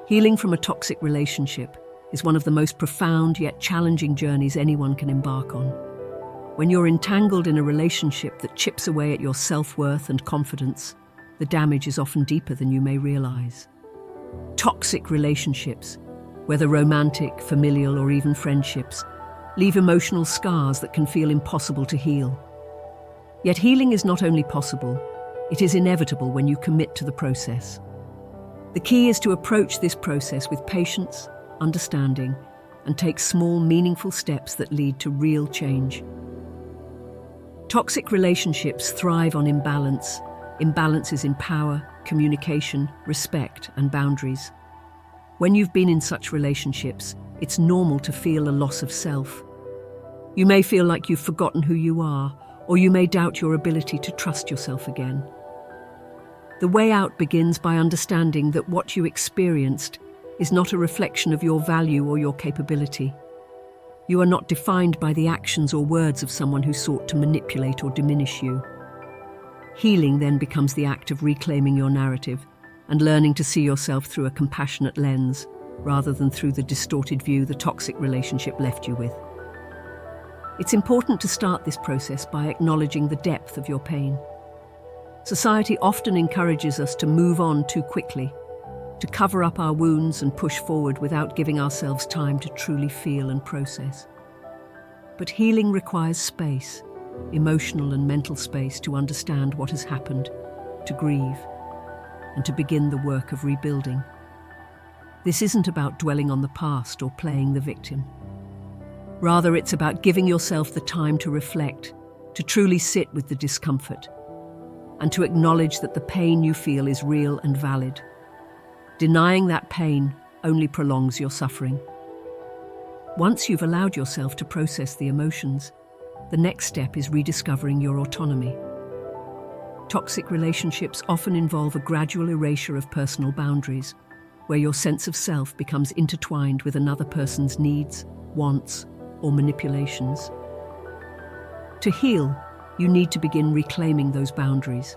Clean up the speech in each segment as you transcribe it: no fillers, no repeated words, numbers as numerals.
Healing from a toxic relationship is one of the most profound yet challenging journeys anyone can embark on. When you're entangled in a relationship that chips away at your self-worth and confidence, the damage is often deeper than you may realize. Toxic relationships, whether romantic, familial, or even friendships, leave emotional scars that can feel impossible to heal. Yet healing is not only possible, it is inevitable when you commit to the process. The key is to approach this process with patience, understanding, and take small, meaningful steps that lead to real change. Toxic relationships thrive on imbalances in power, communication, respect, and boundaries. When you've been in such relationships, it's normal to feel a loss of self. You may feel like you've forgotten who you are, or you may doubt your ability to trust yourself again. The way out begins by understanding that what you experienced is not a reflection of your value or your capability. You are not defined by the actions or words of someone who sought to manipulate or diminish you. Healing then becomes the act of reclaiming your narrative and learning to see yourself through a compassionate lens, rather than through the distorted view the toxic relationship left you with. It's important to start this process by acknowledging the depth of your pain. Society often encourages us to move on too quickly, to cover up our wounds and push forward without giving ourselves time to truly feel and process. But healing requires space, emotional and mental space, to understand what has happened, to grieve, and to begin the work of rebuilding. This isn't about dwelling on the past or playing the victim. Rather, it's about giving yourself the time to reflect, to truly sit with the discomfort, and to acknowledge that the pain you feel is real and valid. Denying that pain only prolongs your suffering. Once you've allowed yourself to process the emotions, the next step is rediscovering your autonomy. Toxic relationships often involve a gradual erasure of personal boundaries, where your sense of self becomes intertwined with another person's needs, wants, or manipulations. To heal, you need to begin reclaiming those boundaries.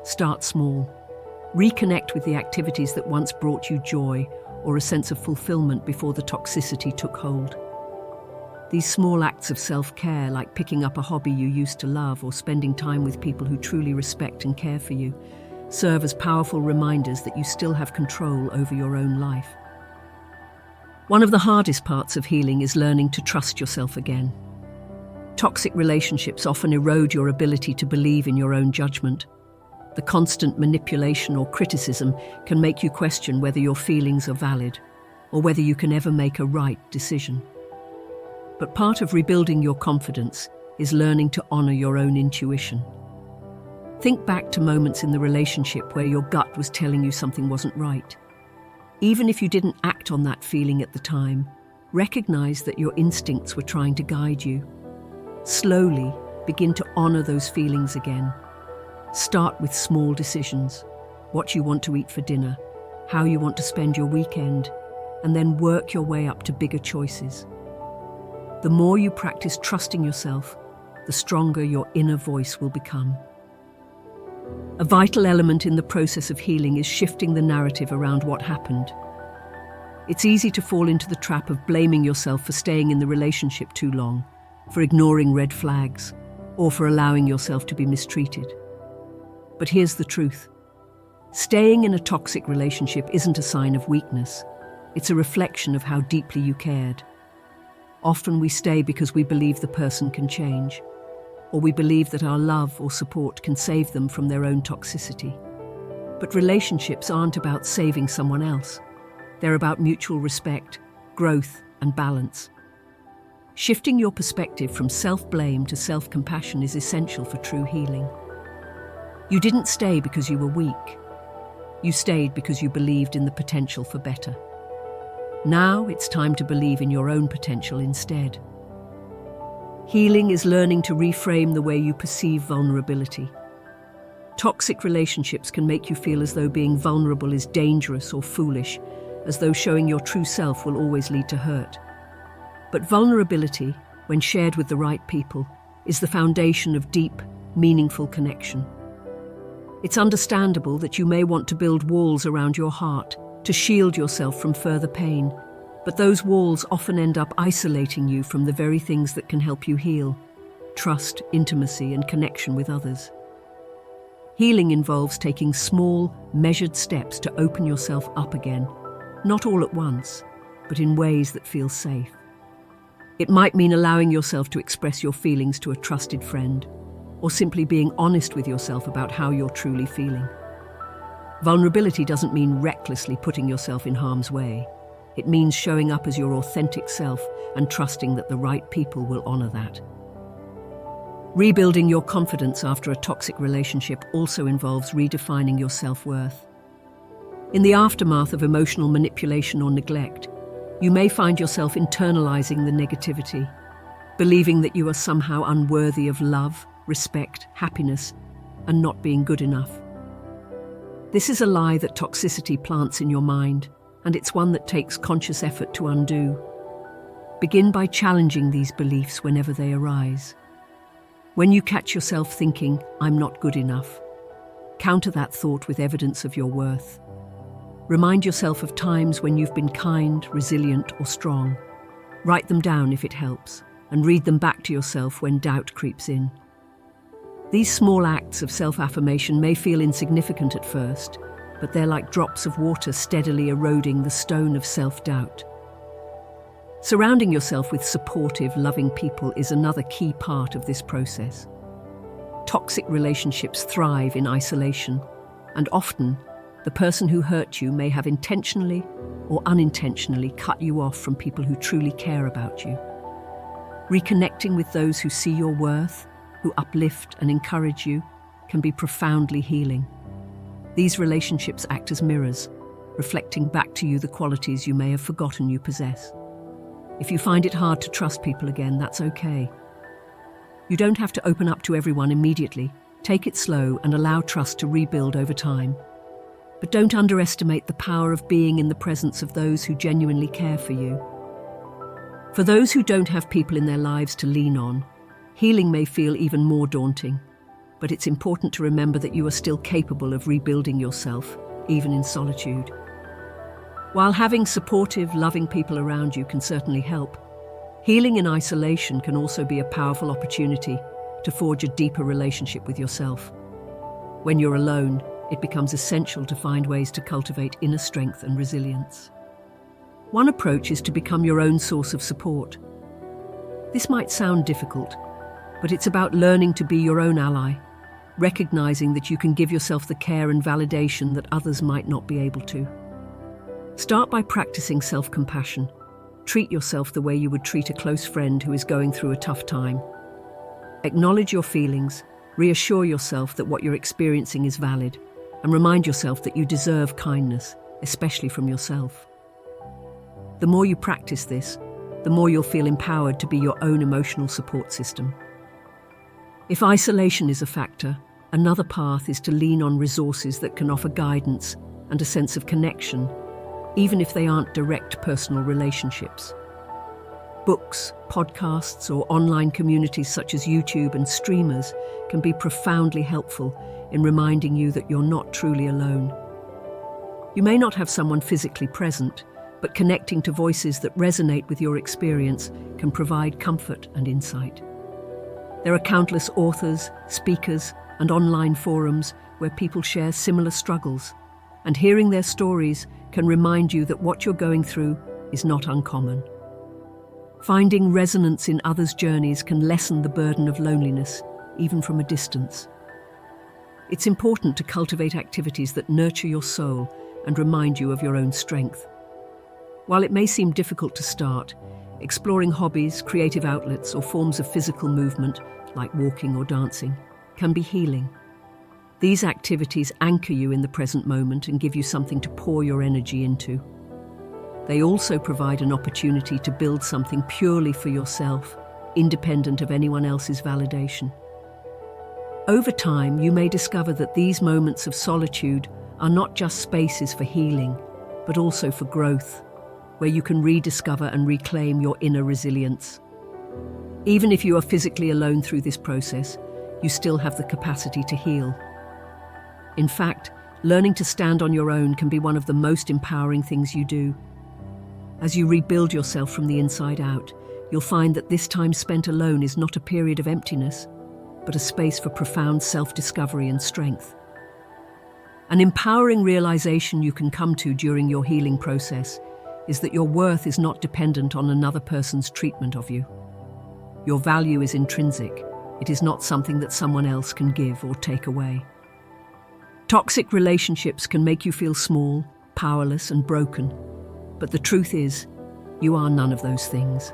Start small. Reconnect with the activities that once brought you joy or a sense of fulfillment before the toxicity took hold. These small acts of self-care, like picking up a hobby you used to love or spending time with people who truly respect and care for you, serve as powerful reminders that you still have control over your own life. One of the hardest parts of healing is learning to trust yourself again. Toxic relationships often erode your ability to believe in your own judgment. The constant manipulation or criticism can make you question whether your feelings are valid or whether you can ever make a right decision. But part of rebuilding your confidence is learning to honor your own intuition. Think back to moments in the relationship where your gut was telling you something wasn't right. Even if you didn't act on that feeling at the time, recognize that your instincts were trying to guide you. Slowly begin to honor those feelings again. Start with small decisions: what you want to eat for dinner, how you want to spend your weekend, and then work your way up to bigger choices. The more you practice trusting yourself, the stronger your inner voice will become. A vital element in the process of healing is shifting the narrative around what happened. It's easy to fall into the trap of blaming yourself for staying in the relationship too long, for ignoring red flags, or for allowing yourself to be mistreated. But here's the truth. Staying in a toxic relationship isn't a sign of weakness. It's a reflection of how deeply you cared. Often we stay because we believe the person can change, or we believe that our love or support can save them from their own toxicity. But relationships aren't about saving someone else. They're about mutual respect, growth, and balance. Shifting your perspective from self-blame to self-compassion is essential for true healing. You didn't stay because you were weak. You stayed because you believed in the potential for better. Now it's time to believe in your own potential instead. Healing is learning to reframe the way you perceive vulnerability. Toxic relationships can make you feel as though being vulnerable is dangerous or foolish, as though showing your true self will always lead to hurt. But vulnerability, when shared with the right people, is the foundation of deep, meaningful connection. It's understandable that you may want to build walls around your heart, to shield yourself from further pain, but those walls often end up isolating you from the very things that can help you heal: trust, intimacy, and connection with others. Healing involves taking small, measured steps to open yourself up again, not all at once, but in ways that feel safe. It might mean allowing yourself to express your feelings to a trusted friend, or simply being honest with yourself about how you're truly feeling. Vulnerability doesn't mean recklessly putting yourself in harm's way. It means showing up as your authentic self and trusting that the right people will honor that. Rebuilding your confidence after a toxic relationship also involves redefining your self-worth. In the aftermath of emotional manipulation or neglect, you may find yourself internalizing the negativity, believing that you are somehow unworthy of love, respect, happiness, and not being good enough. This is a lie that toxicity plants in your mind, and it's one that takes conscious effort to undo. Begin by challenging these beliefs whenever they arise. When you catch yourself thinking, "I'm not good enough," counter that thought with evidence of your worth. Remind yourself of times when you've been kind, resilient, or strong. Write them down if it helps, and read them back to yourself when doubt creeps in. These small acts of self-affirmation may feel insignificant at first, but they're like drops of water steadily eroding the stone of self-doubt. Surrounding yourself with supportive, loving people is another key part of this process. Toxic relationships thrive in isolation, and often, the person who hurt you may have intentionally or unintentionally cut you off from people who truly care about you. Reconnecting with those who see your worth, who uplift and encourage you, can be profoundly healing. These relationships act as mirrors, reflecting back to you the qualities you may have forgotten you possess. If you find it hard to trust people again, that's okay. You don't have to open up to everyone immediately. Take it slow and allow trust to rebuild over time. But don't underestimate the power of being in the presence of those who genuinely care for you. For those who don't have people in their lives to lean on, healing may feel even more daunting, but it's important to remember that you are still capable of rebuilding yourself, even in solitude. While having supportive, loving people around you can certainly help, healing in isolation can also be a powerful opportunity to forge a deeper relationship with yourself. When you're alone, it becomes essential to find ways to cultivate inner strength and resilience. One approach is to become your own source of support. This might sound difficult, but it's about learning to be your own ally, recognizing that you can give yourself the care and validation that others might not be able to. Start by practicing self-compassion. Treat yourself the way you would treat a close friend who is going through a tough time. Acknowledge your feelings, reassure yourself that what you're experiencing is valid, and remind yourself that you deserve kindness, especially from yourself. The more you practice this, the more you'll feel empowered to be your own emotional support system. If isolation is a factor, another path is to lean on resources that can offer guidance and a sense of connection, even if they aren't direct personal relationships. Books, podcasts, or online communities such as YouTube and streamers can be profoundly helpful in reminding you that you're not truly alone. You may not have someone physically present, but connecting to voices that resonate with your experience can provide comfort and insight. There are countless authors, speakers, and online forums where people share similar struggles, and hearing their stories can remind you that what you're going through is not uncommon. Finding resonance in others' journeys can lessen the burden of loneliness, even from a distance. It's important to cultivate activities that nurture your soul and remind you of your own strength. While it may seem difficult to start, exploring hobbies, creative outlets, or forms of physical movement, like walking or dancing, can be healing. These activities anchor you in the present moment and give you something to pour your energy into. They also provide an opportunity to build something purely for yourself, independent of anyone else's validation. Over time, you may discover that these moments of solitude are not just spaces for healing, but also for growth, where you can rediscover and reclaim your inner resilience. Even if you are physically alone through this process, you still have the capacity to heal. In fact, Learning to stand on your own can be one of the most empowering things you do. As you rebuild yourself from the inside out, you'll find that this time spent alone is not a period of emptiness, but a space for profound self-discovery and strength. An empowering realization you can come to during your healing process is that your worth is not dependent on another person's treatment of you. Your value is intrinsic. It is not something that someone else can give or take away. Toxic relationships can make you feel small, powerless, and broken. But the truth is, you are none of those things.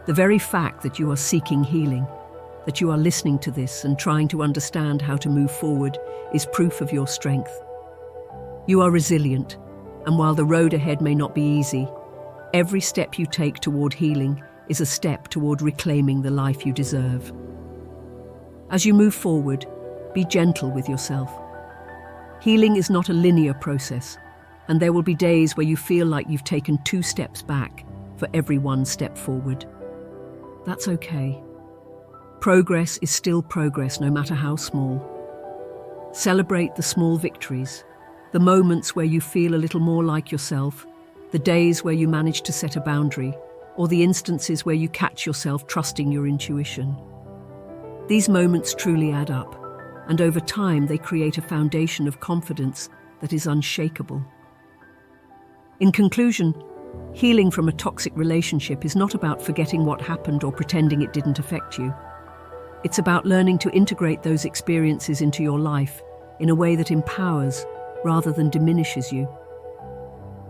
The very fact that you are seeking healing, that you are listening to this and trying to understand how to move forward, is proof of your strength. You are resilient, and while the road ahead may not be easy, every step you take toward healing is a step toward reclaiming the life you deserve. As you move forward, be gentle with yourself. Healing is not a linear process, and there will be days where you feel like you've taken 2 steps back for every 1 step forward. That's okay. Progress is still progress, no matter how small. Celebrate the small victories, the moments where you feel a little more like yourself, the days where you manage to set a boundary, or the instances where you catch yourself trusting your intuition. These moments truly add up, and over time they create a foundation of confidence that is unshakable. In conclusion, healing from a toxic relationship is not about forgetting what happened or pretending it didn't affect you. It's about learning to integrate those experiences into your life in a way that empowers rather than diminishes you.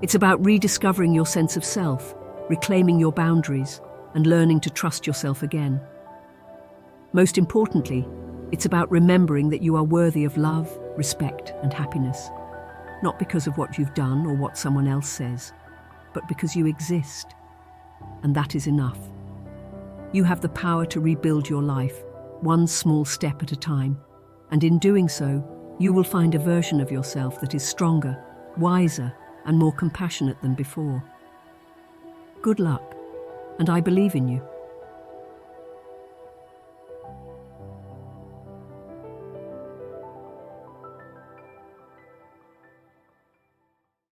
It's about rediscovering your sense of self, reclaiming your boundaries, and learning to trust yourself again. Most importantly, it's about remembering that you are worthy of love, respect, and happiness, not because of what you've done or what someone else says, but because you exist, and that is enough. You have the power to rebuild your life, one small step at a time, and in doing so, you will find a version of yourself that is stronger, wiser, and more compassionate than before. Good luck, and I believe in you.